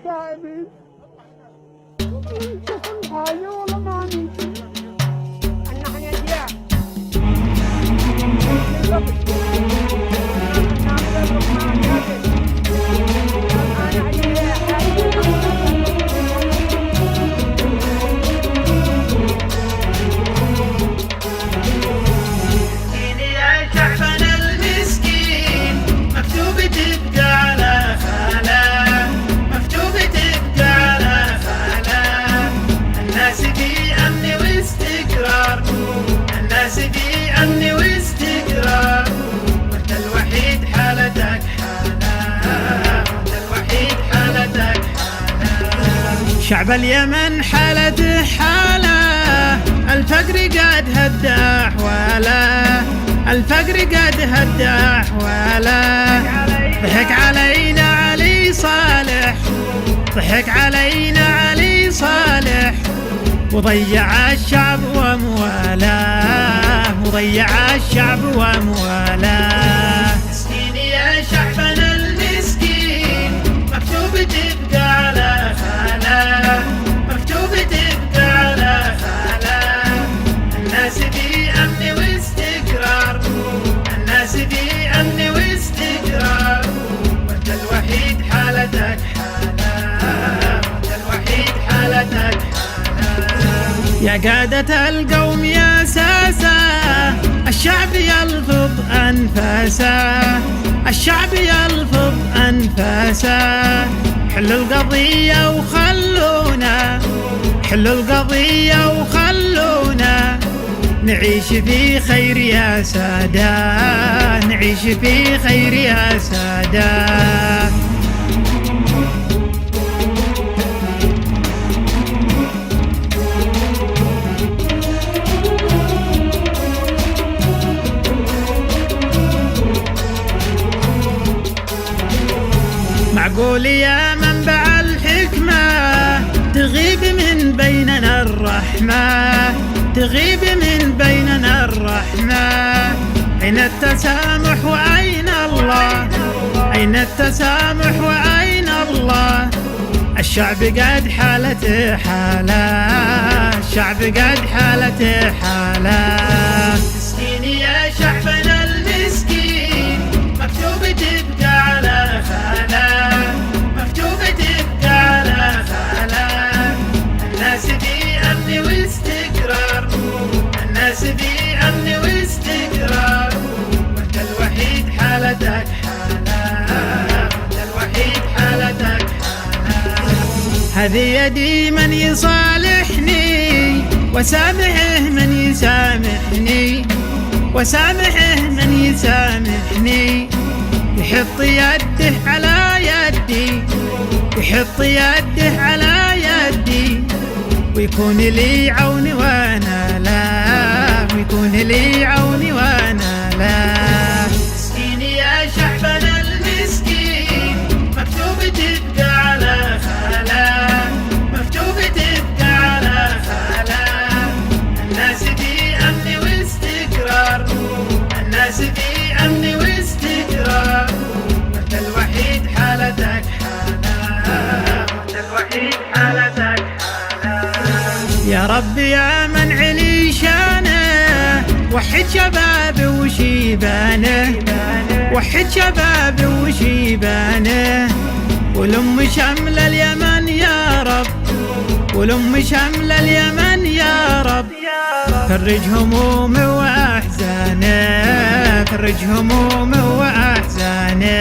التائبين. شوف الحاجة والله ما نمشي. نحن أجياء. شعب اليمن حالته حاله، الفقر قد هد أحواله، الفقر قد هد أحواله. ضحك علينا علي صالح، ضحك علينا علي صالح، وضيع الشعب وامواله، وضيع الشعب وامواله. مسكين يا شعبنا المسكين، مكتوب تبقى على خاله، مكتوب تبقى على خاله. الناس في أمن واستقرار، الناس في أمن واستقرار، وانت الوحيد حالتك حالة، وانت الوحيد حالتك حالة. يا قادة القوم يا ساسة، الشعب يلفظ أنفاسه، الشعب يلفظ أنفاسه. حلوا القضية وخلونا، حلوا القضية وخلونا نعيش في خير يا سادة، نعيش في خير يا سادة. معقول يا منبع الحكمة تغيب من بيننا الرحمة، تغيب من بيننا الرحمة. أين التسامح وأين الله، أين التسامح وأين الله. الشعب قد حالته حالة، الشعب قد حالته حالة. مسكين يا شعبنا المسكين، مكتوب تبقى على خاله، مكتوب تبقى على خاله. الناس في أمن واستقرار، الناس في أمن واستقرار، وانت الوحيد حالتك حالة، وانت الوحيد حالتك حالة. هذه يدي من يصالحني، وسامحه من يسامحني، وسامحه من يسامحني. يحط يده على يدي، يحط يده على يدي، ويكون لي عون وانا لا، ويكون لي عون وانا لا. مسكين يا شعبنا المسكين، مكتوب تبقى على خاله، مكتوب تبقى على خاله. الناس في أمن واستقرار، الناس في أمن واستقرار، وانت الوحيد حالتك حالة، وانت الوحيد حالتك حالة. يا رب يا من علي شانه، وحد شبابي وشيبانه، وحد شبابي وشيبانه. ولم شمل اليمن يا رب، ولم شمل اليمن يا رب. فرج همومي واحزانه، فرج همومي واحزانه.